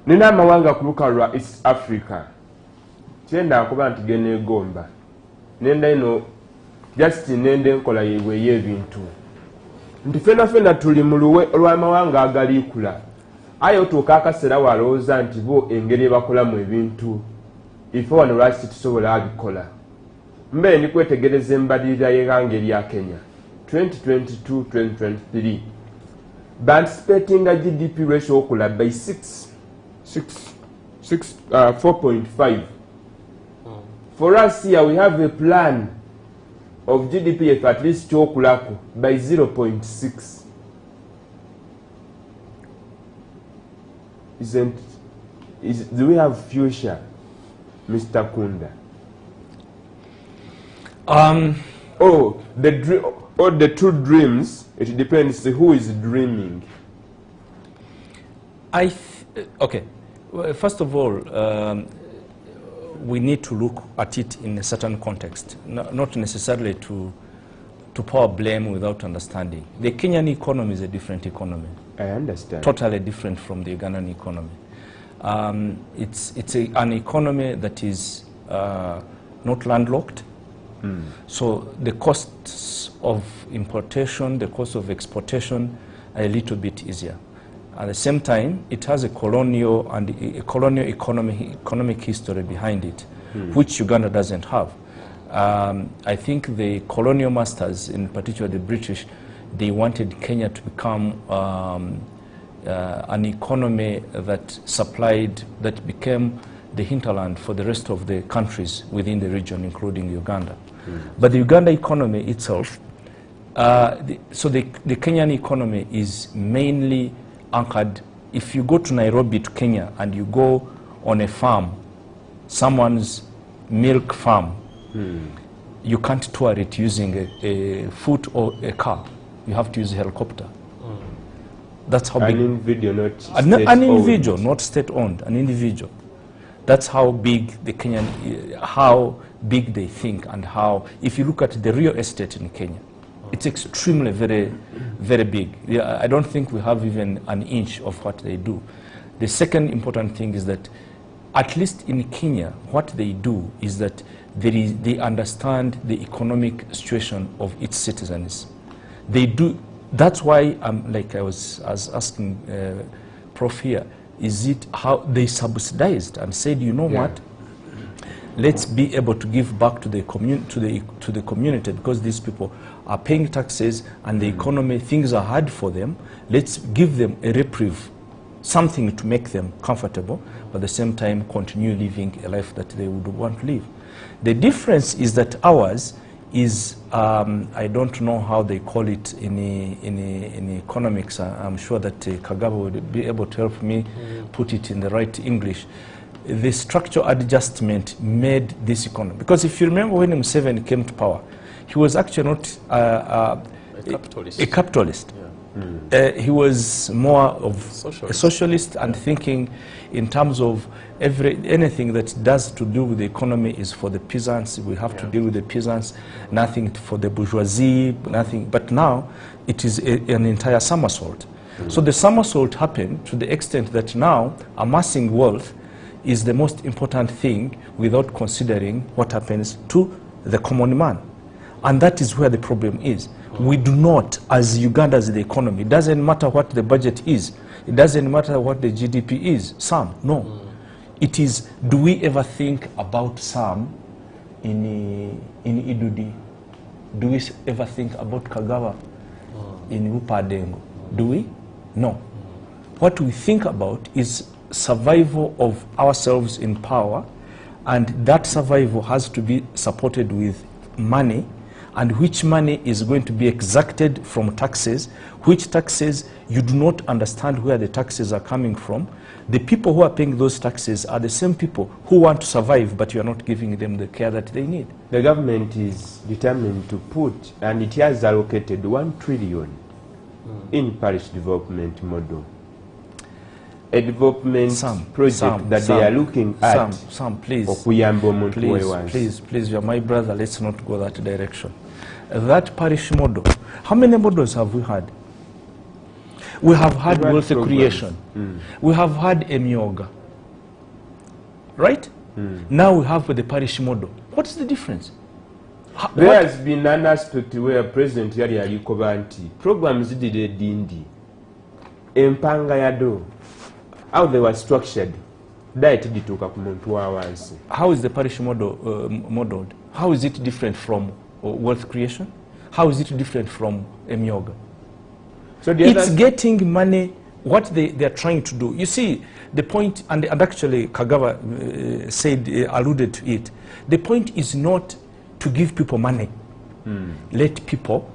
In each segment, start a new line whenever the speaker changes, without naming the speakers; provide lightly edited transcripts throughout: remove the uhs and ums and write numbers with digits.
nina amawanga ku lukalu lwa East Africa kyenda akuba nti geneegomba nenda ino just nende enkola yeebwe y'ebintu nti fena tuli mu luwe olw'amawanga agaliikula aye otuuka akaseera walowooza nti bo engeri bakolamu ebintu ife wano lwaki tusobola abikola mbe ndi kwetegereza embalirira y'eggwanga erya Kenya 2022-2023 anticipating a GDP ratio okula by 4.5. For us here we have a plan of GDP if at least okulako by 0.6. Do we have future, Mr. Kunda? The true dreams, it depends who is dreaming.
Okay. Well, first of all, we need to look at it in a certain context, not necessarily to pour blame without understanding. The Kenyan economy is a different economy.
I understand.
Totally different from the Ugandan economy. It's an economy that is not landlocked. So the costs of importation, the cost of exportation are a little bit easier. At the same time, it has a colonial economic history behind it, which Uganda doesn't have. I think the colonial masters, in particular the British, they wanted Kenya to become an economy that became the hinterland for the rest of the countries within the region, including Uganda. But the Uganda economy itself, so the Kenyan economy is mainly anchored. If you go to Nairobi to Kenya and you go on a farm, someone's milk farm, you can't tour it using a foot or a car. You have to use a helicopter. That's how big.
An individual, not state-owned.
An individual, not state-owned, an individual. That's how big the Kenyan, how big they think, and how, if you look at the real estate in Kenya, it's extremely very, very big. Yeah, I don't think we have even an inch of what they do. The second important thing is that, at least in Kenya, what they do is that they understand the economic situation of its citizens. They do. That's why, like I was asking Prof here, is it how they subsidized and said, you know what, let's be able to give back to the community, because these people are paying taxes and the economy, things are hard for them. Let's give them a reprieve, something to make them comfortable, but at the same time continue living a life that they would want to live. The difference is that ours is, I don't know how they call it in economics. I'm sure that Kagaba would be able to help me put it in the right English. The structural adjustment made this economy. Because if you remember when Museveni came to power, he was actually not a capitalist. He was more of a socialist and thinking in terms of anything that does to do with the economy is for the peasants. We have to deal with the peasants, nothing for the bourgeoisie, nothing. But now it is an entire somersault. So the somersault happened to the extent that now amassing wealth is the most important thing without considering what happens to the common man. And that is where the problem is. We do not, as Ugandans, the economy, it doesn't matter what the budget is. It doesn't matter what the GDP is. Sam, no. It is, do we ever think about Sam in Idudi? Do we ever think about Kagawa in Upadengo? Do we? No. What we think about is survival of ourselves in power, and that survival has to be supported with money, and which money is going to be exacted from taxes, which taxes you do not understand where the taxes are coming from. The people who are paying those taxes are the same people who want to survive, but you are not giving them the care that they need.
The government is determined to put, and it has allocated 1 trillion in parish development model. A development project that they are looking at.
Sam, please. Please, you're my brother, let's not go that direction. That parish model, how many models have we had? We have had wealth
programs.
creation. We have had emyoga. Right? Now we have the parish model. What is the difference?
There has been an aspect where President yali alikoba nti programs zidire dindi empanga yado how they were structured diet dituka ku muntu wa wansi.
How is the parish model modeled? How is it different from wealth creation? How is it different from emyoga?
So
It's getting money, what they are trying to do. You see, the point, and actually Kagawa alluded to it, the point is not to give people money. Let people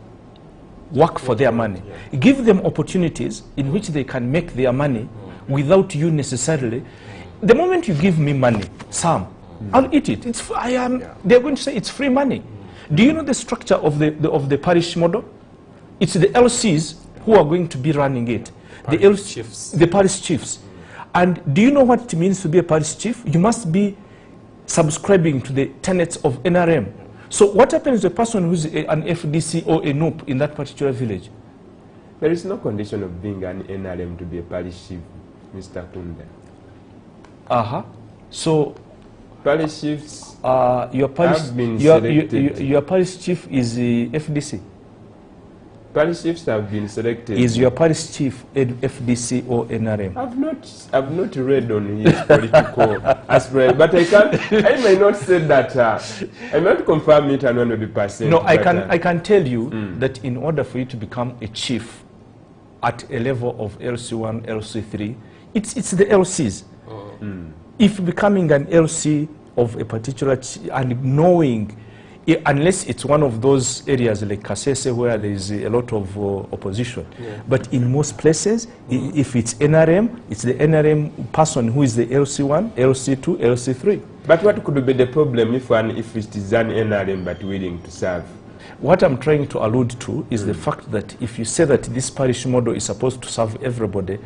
work for their money. Give them opportunities in which they can make their money without you necessarily. The moment you give me money, Sam, I'll eat it. They're going to say it's free money. Do you know the structure of the parish model? It's the LCs who are going to be running it. The parish chiefs. And do you know what it means to be a parish chief? You must be subscribing to the tenets of NRM. So what happens to a person who's an FDC or a NOP in that particular village?
There is no condition of being an NRM to be a parish chief, Mr. Kunda.
So
parish chiefs
your parish chief is the FDC.
Parish chiefs have been selected.
Is your parish chief FDC or NRM?
I've not read on his political aspirant, but I may not say that. I may not confirm it 100%.
No, I can tell you that in order for you to become a chief at a level of LC1, LC3, it's the LCs. If becoming an LC of a particular and knowing, unless it's one of those areas like Kasese where there is a lot of opposition. But in most places, if it's NRM, it's the NRM person who is the LC1, LC2, LC3.
But what could be the problem if it is an NRM but willing to serve?
What I'm trying to allude to is the fact that if you say that this parish model is supposed to serve everybody,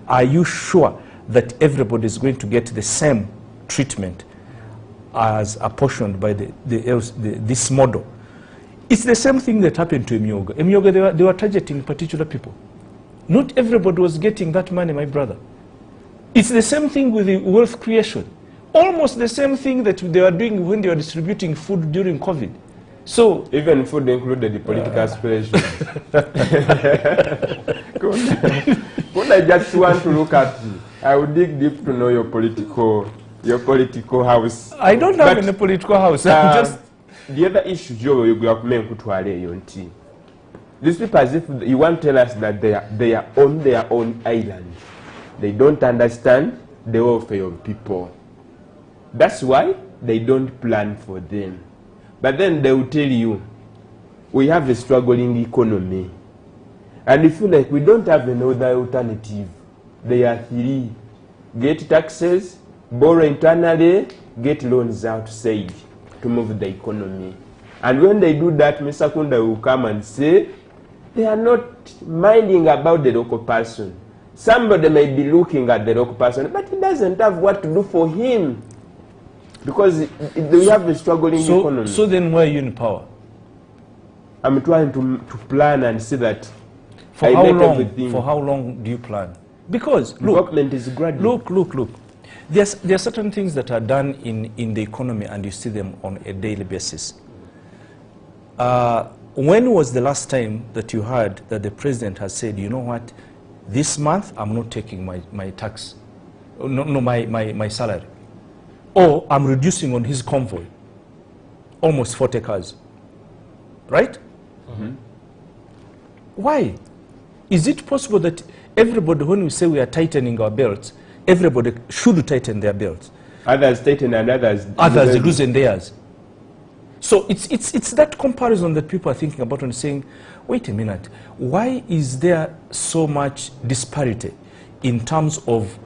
are you sure that everybody is going to get the same treatment as apportioned by this model? It's the same thing that happened to Emyoga. Emyoga, they were targeting particular people. Not everybody was getting that money, my brother. It's the same thing with the wealth creation. Almost the same thing that they were doing when they were distributing food during COVID. So
even food included the political aspiration. When I just want to look at you, I would dig deep to know your political house.
I don't have any political house. I'm just
the other issue these people, as if you want to tell us that they are on their own island. They don't understand the welfare of people. That's why they don't plan for them. But then they will tell you, we have a struggling economy. And you feel like we don't have another alternative. There are three. Get taxes, borrow internally, get loans outside to move the economy. And when they do that, Mr. Kunda will come and say, they are not minding about the local person. Somebody may be looking at the local person, but he doesn't have what to do for him. Because we have a struggling economy.
So then why are you in power?
I'm trying to plan and see that.
For how long do you plan? Because
development is gradual.
Look. There are certain things that are done in the economy and you see them on a daily basis. When was the last time that you heard that the president has said, you know what, this month I'm not taking my tax, my salary, or I'm reducing on his convoy, almost 40 cars, right? Why? Is it possible that everybody, when we say we are tightening our belts, everybody should tighten their belts?
Others tighten and others
losing theirs. So it's that comparison that people are thinking about and saying, wait a minute, why is there so much disparity in terms of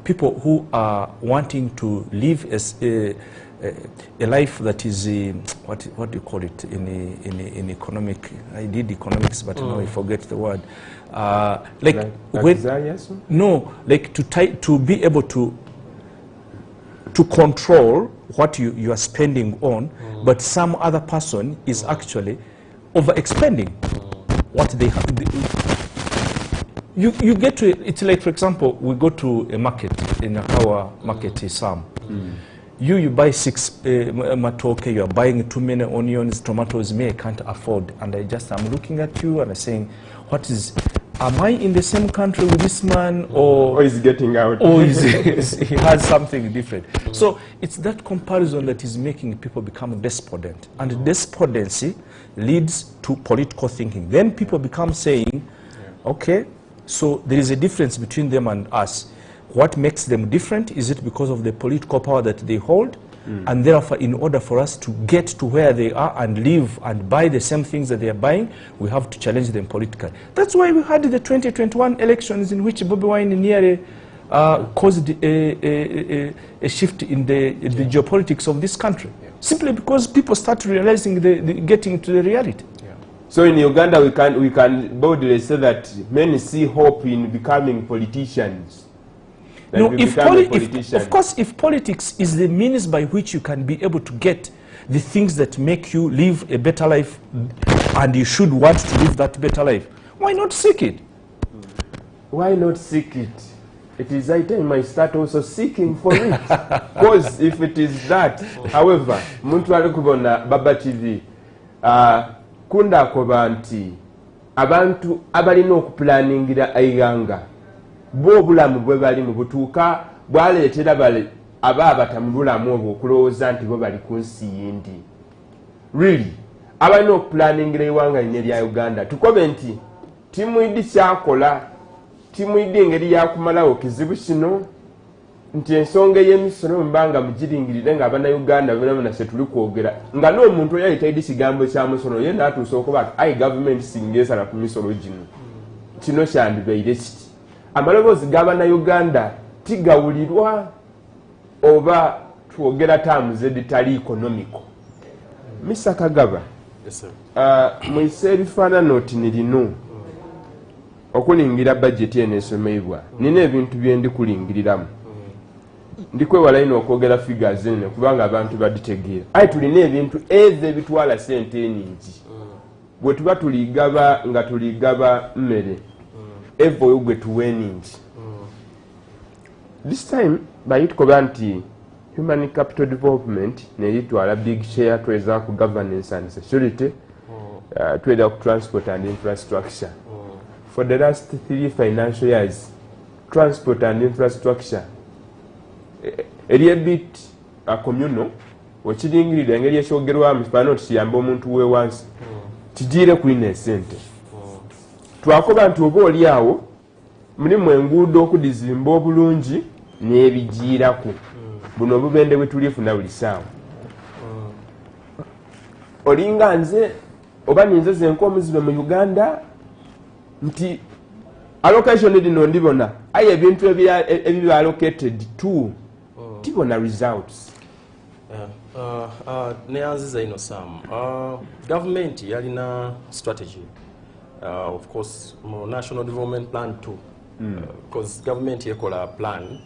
people who are wanting to live as a life that is, what do you call it in economic? I did economics, but now I forget the word. To be able to control what you are spending on, but some other person is actually overexpending what they have. you get to, it's like, for example, we go to a market, in our market is Sam. You buy 6 matoke, you are buying too many onions, tomatoes, me I can't afford. And I'm looking at you and I'm saying, am I in the same country with this man, or
is getting out?
Or he has something different. So it's that comparison that is making people become despondent. And despondency leads to political thinking. Then people become saying, okay, so there is a difference between them and us. What makes them different? Is it because of the political power that they hold? And therefore, in order for us to get to where they are and live and buy the same things that they are buying, we have to challenge them politically. That's why we had the 2021 elections in which Bobi Wine nearly caused a shift in the geopolitics of this country. Simply because people start realizing, getting to the reality.
So in Uganda, we can boldly say that many see hope in becoming politicians.
No, of course, if politics is the means by which you can be able to get the things that make you live a better life, and you should want to live that better life, why not seek it?
Why not seek it? It is high time I start also seeking for it. Because if it is that, however, muntu alikubona Baba TV, kunda akoba nti abantu abalina okuplaningira aiganga bo bulamu bwe bali mu butuuka bwaleetera bale abatamululamu obwo okulowooza nti bo bali ku nsi yindi. Really, abalina okuplaningira iwanga lino lya Uganda tukobe nti timwidi kyakola, timwidi engeri yakumalawo kizibu kino, nti ensonga y'emisolo mbanga mugiringirire nga Abannayuganda bonna se tuli kwogera nga n'omuntu oyo ayitaidi kigambo kya musolo ye n'atuusa okuba ayi gavumenti singa esala ku misolo gino kino kyandibaire kiti. Amaloboozi g'Abannayuganda tigawulirwa oba twogera terms editali economical. Mr. Kagaba, mwise ebifaanana oti nirino okulingira bajeti eno esomebwa, nina ebintu bye ndikulingiriramu. Ndikwewala ino okwogera figures ene kubanga abantu baditegeera. Aye tulina ebintu ezo ebitwala ssente eningi. Bwe tuba tuligaba nga tuligaba mmere evo gwe tuweningi. This time bayitukoba nti human capital development neyitwala big share tweza ku governance and security, tweda ku transport and infrastructure. For the last 3 financial years, transport and infrastructure eri bit communal wekiringirira engeri ekyogerwamu kifaanana kiyamba omuntu wewansi kigiire kulina esente. Twakoba nti oba oli awo mulimu enguudo okudizimba obulungi n'ebigiiraku buno obubende bwe tulifuna buli ssaawa. Olinga nze oba ninze zenka omuzibe mu Uganda nti allocation lino ndibona aye ebintu ebiba allocated to tibona results.
Neyanziza ino Sam, government yalina strategy, of course mu national development plan too, because government yekola plan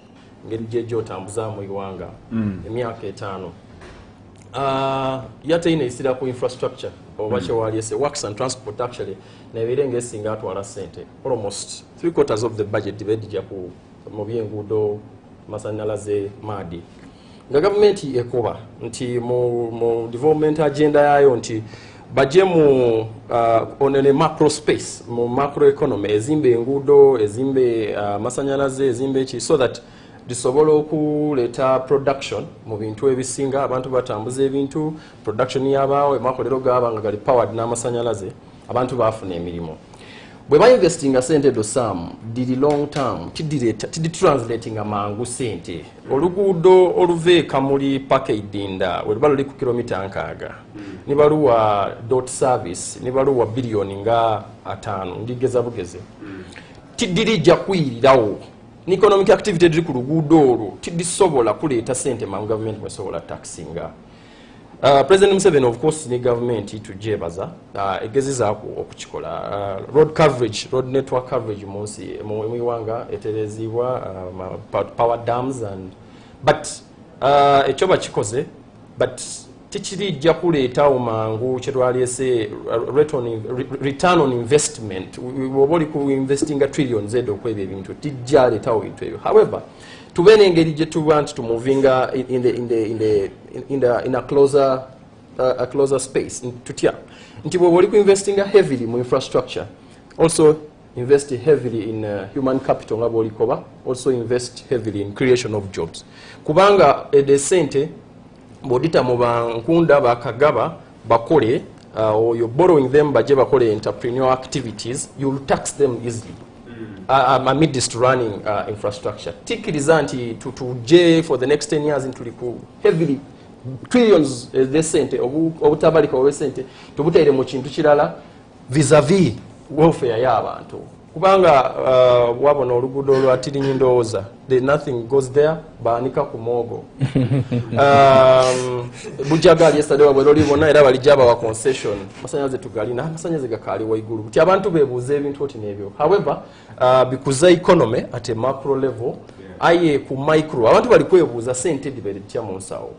ngeri jejo tambuza mu iwanga emyaka 5 yataine isira ku infrastructure obache wali ese works and transport actually na ebirenge singa atwala sente almost 3/4 of the budget dibedija ku mu byengudo masanyalaze madi. Nga government ekoba nti mu development agenda yayo nti baje mu onene macro space, mu macro economy, ezimbe engudo, ezimbe masanyalaze, ezimbe ki, so that disobola okuleta production mu bintu ebisinga abantu batambuza ebintu production yabawo emakolero gabanga gali powered n'amasanyalaze abantu bafuna emirimu. Bwe ba investing sente do Sam didi long term tidi translating amangu sente oluguudo oluveeka muli packagedinda we balo li ku kilomita nkaaga ni baluwa dot service ni baluwa bilioni nga 5 ndigeza bugeze tidiri ja kwirirawo ni economic activity diri ku luguudo olwo tidisobola kuleeta sente mu government mwesobola taxinga. President Museveni, of course, ni government to jebaza egeziza okukikola road coverage, road network coverage munsi mwiwanga eterezibwa power dams and but echoba chikoze but tikirijja kuleetawo mangu kyetwalese return on investment oba oli ku investinga trillions edda okwebyo ebintu tijja leetawo bintu ebyo. However, tube n'engeri gye tuba nti tumuvinga in a closer space tutya nti bw'oba oli ku investinga heavily mu infrastructure, also invest heavily in human capital nga bw'olikoba, also invest heavily in creation of jobs. Kubanga de sente bw'odita mu bankunda bakagaba bakole or you're borrowing them baje bakole entrepreneurial activities, you'll tax them easily amidst running infrastructure. Tikiriza nti tuje for the next 10 years into liku heavily trillions de sente obutabalika owe sente tubutaire mu kintu kirala vis-a-vis welfare y'abantu. Kubanga wabona oluguudo olwa Tirinyi ndowooza, nothing goes there, baanika ku mwogo. Bujagali yesterday wabwe olibona era balijaba wa concession masanyaze tugalina masanyaze gakali waigulu ti abantu bebuuza ebintu oti n'ebyo. However, because economy at a macro level aye ku micro abantu bali kwebuuza sente dibetya mu nsawo.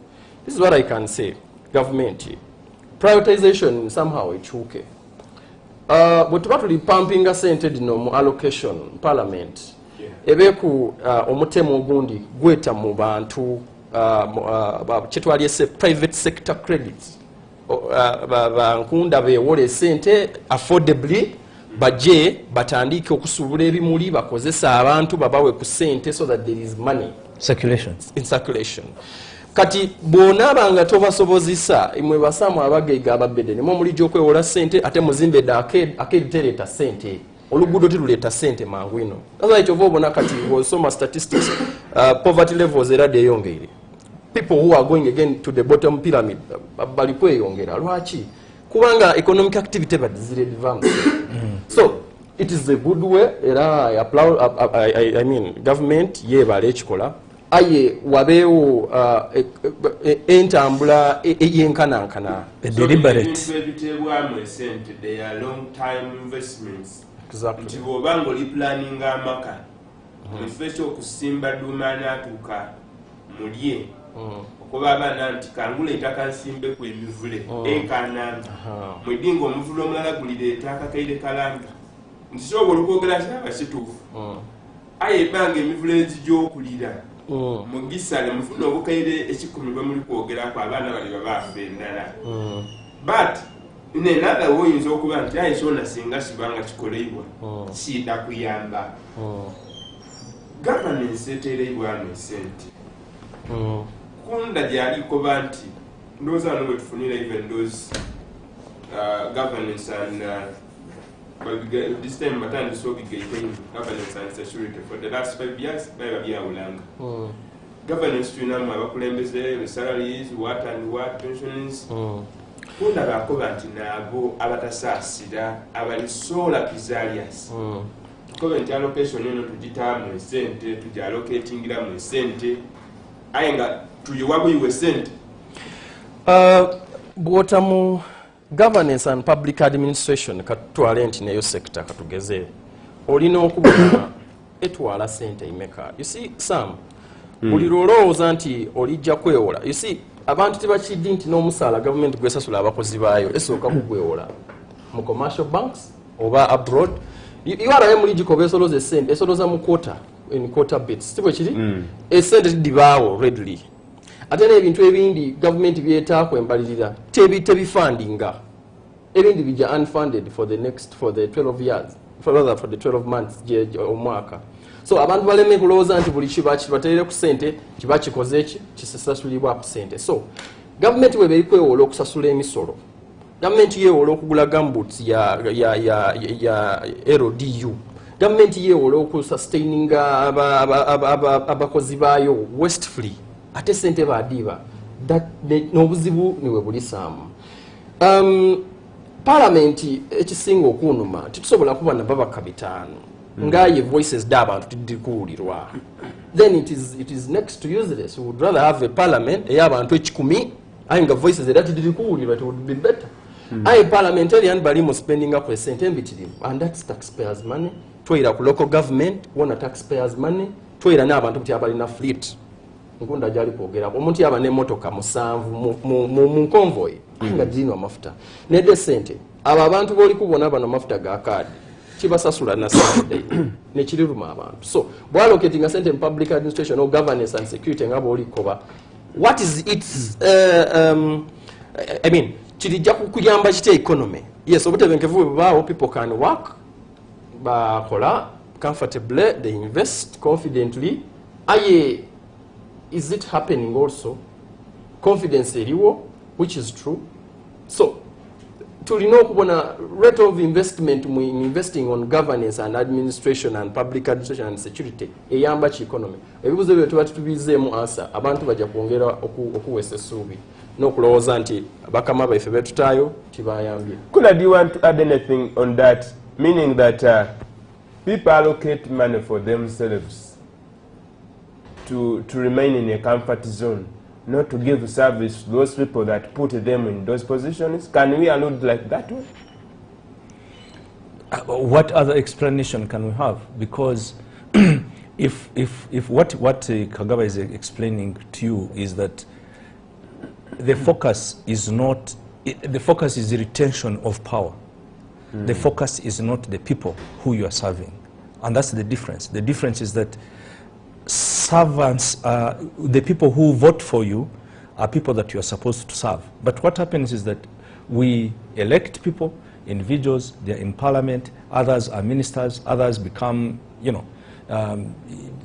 This is what I can say. Government prioritization somehow echuke. Bwe tuba tuli pumpinga sente dino mu allocation parliament ebeeku omutemu ogundi gweta mu bantu kyetwalyese private sector credits bankunda beewole sente affordably baje batandike okusuubula ebimuli bakozesa abantu babawe ku sente so that there is money in circulation. Kati bw'onaabanga tobasobozesa imwe basamu abageiga ababedde nemo mulijja okwewola sente ate muzimbedde arcade tereta sente oluguudo tiruleeta sente mangu ino. That's why kyova obona kati bw'osoma statistics poverty levels era deyongeire. People who are going again to the bottom pyramid bali kweyongera. Lwaki? Kubanga economic activity badiziredivamu. So it is a good way era I applaud I mean government yebale ekikola aye wabeewo entambula eyenkanankana
deliberate ebiteebwamu esente they are long time investments. Nti bw'obanga oli planninga amaka ekifo ekyokusimba duuma n'atuuka mulye okuba abaana nti kangula ettaka nsimbe ku emivule enkananga mwedinga omuvule omulala gulireeta akakaire kalanga nti kyobola okwogera kyaba kituufu aye ebbanga emivule ezij'okulira mugisale mufuna obukaire ekikumi bwe muli kwogerako abaana bali babaafa endala. But nenatha woyinza okuba nti aye kyona singa kibanga kikoleibwa kiyita kuyamba governance eteereibwamu esente kunda gyalikoba nti ndowooza wano bwe tufunira even those governance and this time batandise obigaitaino governance and security for the last 5 years baba byawulanga governance tulinamu abakulembeze salaries what and what pensions kunda bakoba nti nabo abatasaasira abali sola kizalias tukobe nti allocation eno tugitaamu esente tugyallocatingiramu esente aye nga tuyiwabuyiwa esente
bwotamu governance and public administration katutwale nti neyo sector katugeze olina okubona etwala sente imeka. You see Sam, buli lwolowooza nti olijja kwewola, you see abantu tebakiddi nti n'omusaala government gwesasula abakozi baayo esooka kugwewola mu commercial banks oba abroad. Iwaraye muli jikobe esoloza esente esoloza mu quarter bits sibwe kiri esente dibaawo readily. Ate n'ebintu ebindi government byetaako embalirira tebifundinga ebindi bija unfunded for the 12 years for the 12 months omwaka. So abantu baleme kulowooza nti buli kibateere ku sente kiba kikoze eki kisasulibwa ku sente. So government bwe beekwewola okusasula emisolo, government yeewola okugula gumboots ya LDU, government yeewola okusustaininga abakozi baayo wastefully ate sente badiba n'obuzibu niwe bulisaamu. Parliament ekisinga okunuma titusobola kuba na baba kabitaano ngaye voices d'abantu tidikuwulirwa. Then it is next to useless. We would rather have a parliament ey'abantu ekikumi aye nga voices era tidikuwulirwa. It would be better. Aye parliamentarian bali mu spending up esente embitirivu, and that's taxpayers money. Twira ku local government wona taxpayers money, twira n'abantu kuti abalina fleet nkunda gyali kwogerako omuntu yaba n'emmotoka 7 mu convoy nga girina amafuta nedde sente abo abantu b'oli kubona bano amafuta ga kaadi kibasasula na Sunday nekiruma abantu so bwalocating sente in public administration or governance and security nga bw'olikoba what is its I mean kirijja kukuyamba kite economy yes obutebenkevu bwebaawo people can work bakola comfortably they invest confidently aye is it happening also confidence eriwo which is true so tulina okubona rate of investment in investing on governance and administration and public administration and security eyamba ki economy ebibuzo byo tuba tubizeemu answer abantu bajja kwongera okuwesa essuubi n'okulowooza nti bakama baife betutaayo tibayambye.
Could you want to add anything on that, meaning that people allocate money for themselves to remain in a comfort zone, not to give service to those people that put them in those positions? Can we allude like that one?
What other explanation can we have? Because if what Kagaba is explaining to you is that the focus is not, the focus is the retention of power. The focus is not the people who you are serving. And that's the difference. The difference is that servants, the people who vote for you are people that you are supposed to serve. But what happens is that we elect people, individuals, they're in parliament, others are ministers, others become, you know,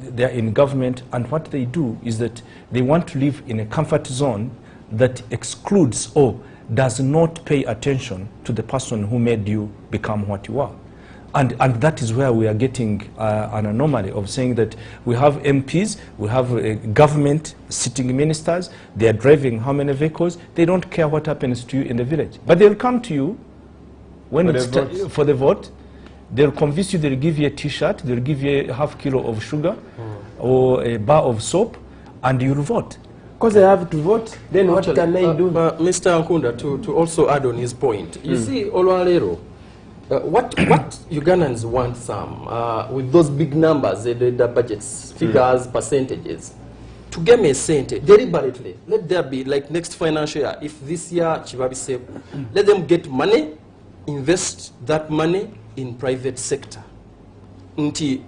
they're in government, and what they do is that they want to live in a comfort zone that excludes or does not pay attention to the person who made you become what you are. And that is where we are getting an anomaly of saying that we have MPs, we have a government sitting ministers, they are driving how many vehicles, they don't care what happens to you in the village. But they'll come to you when for the vote, they'll convince you, they'll give you a t-shirt, they'll give you a half kilo of sugar or a bar of soap, and you'll vote.
Because they have to vote, then what can they do?
Mr. Nkunda, to also add on his point, you see, Olwalero, what Ugandans want with those big numbers, the budgets, figures, percentages, to get me a cent deliberately, let there be, like next financial year, if this year Chibabi say, let them get money, invest that money in private sector. Nti,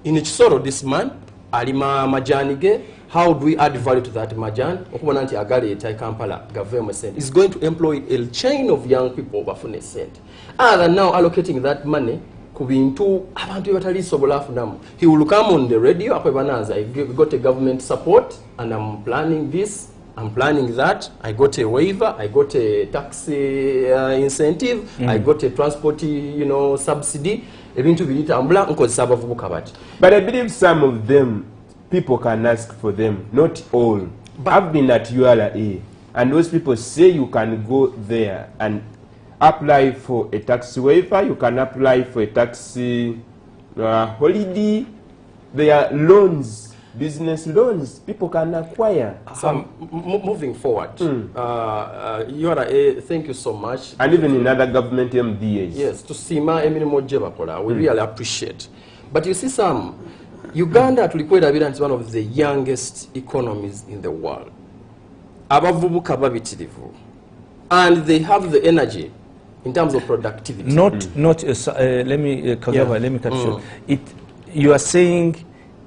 in Chisoro this man, alima majanige, how do we add value to that majan? Okubananti agari etai Kampala government cent is going to employ a chain of young people bafune cent. Other now allocating that money kubintu abantu batali sobola funamu. He will come on the radio akwebananza, I got a government support and I'm planning this, I'm planning that, I got a waiver, I got a taxi incentive, I got a transport, you know, subsidy. Ebintu bilita ambula nkozesa abavubuka bati.
But I believe some of them people can ask for them, not all. But I've been at URA, and those people say you can go there and apply for a taxi waiver, you can apply for a taxi holiday. There are loans, business loans, people can acquire.
Moving forward, URA, thank you so much.
And even in other government MDAs.
Yes, to Sima Eminimo Jebakola, we really appreciate. But you see some, Uganda is one of the youngest economies in the world. And they have the energy in terms of productivity.
Let me cut you short. You are saying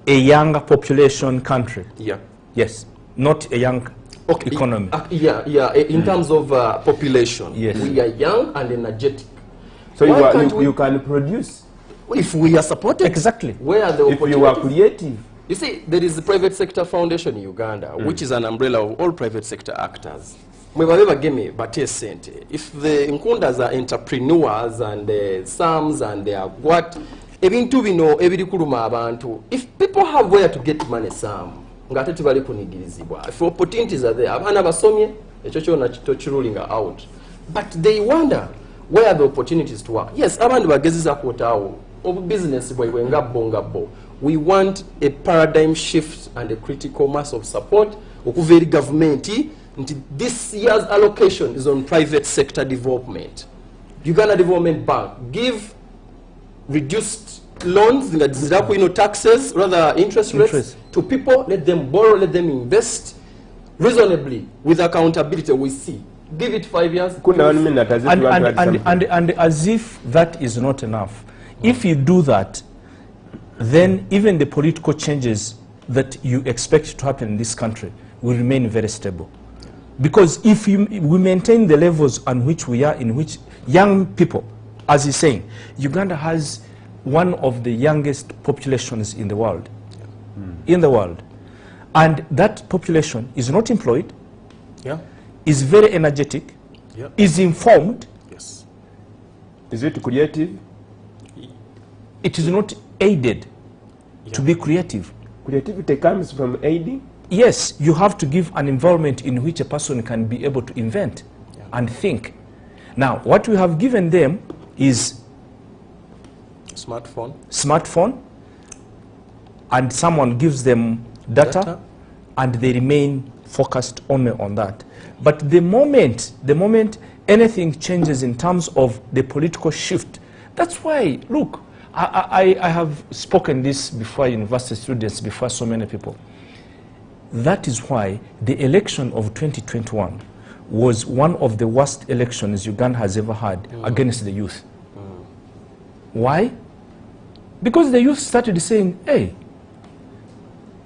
a younger population country.
Yeah.
Yes. Not a young economy.
In terms of population.
Yes.
We are young and energetic.
So you can produce.
If we are supported,
exactly.
Where are the opportunities?
If you are creative.
You see, there is the Private Sector Foundation in Uganda, which is an umbrella of all private sector actors. If the Nkundas are entrepreneurs and the Sams and they are what, if people have where to get money, if opportunities are there, out. But they wonder where are the opportunities to work. Yes, business we want a paradigm shift and a critical mass of support. Government, this year's allocation is on private sector development. Uganda Development Bank give reduced loans, taxes, rather interest rates to to people, let them borrow, let them invest reasonably with accountability. We see. Give it 5 years.
And as if that is not enough. If you do that, then even the political changes that you expect to happen in this country will remain very stable. Because if we maintain the levels on which we are, in which young people, as he's saying, Uganda has one of the youngest populations in the world. And that population is not employed, is very energetic, is informed.
Yes.
Is it creative?
It is not aided to be creative.
Creativity comes from aiding?
Yes, you have to give an environment in which a person can be able to invent and think. Now, what we have given them is smartphone, and someone gives them data, and they remain focused only on that. But the moment anything changes in terms of the political shift, that's why, look, I have spoken this before university students, before so many people. That is why the election of 2021 was one of the worst elections Uganda has ever had against the youth. Why? Because the youth started saying, hey,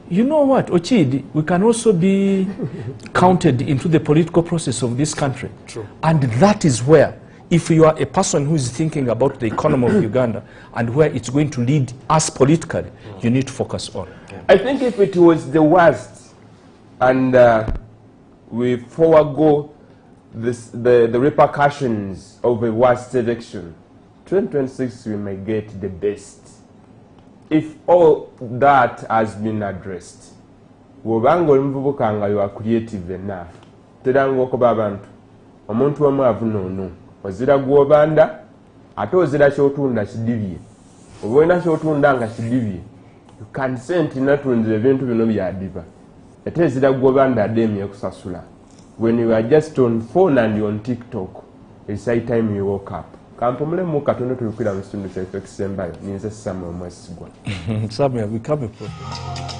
you know what, Ochidi, we can also be counted into the political process of this country.
True.
And that is where, if you are a person who is thinking about the economy of Uganda and where it's going to lead us politically, you need to focus on.
I think if it was the worst and we forego the repercussions of a worst election, 2026 we may get the best. If all that has been addressed, wobanga olimuvubuka nga you are creative enough, teranga okuba abantu omuntu omu avunono ozira gwobanda ate ozira kyotunda kidibye oba olina kyotunda nga kidibye you can say nti natunzira ebintu bino byadiba ate ezira gwobanda ademi ekusasula. When you are just on phone and on TikTok, it's high time you woke up. Kampumule mu katono tulikwira mu kitundu kyaffe ekisembayo ninze Samuel Mwesigwa.
Samuel, become a prophet.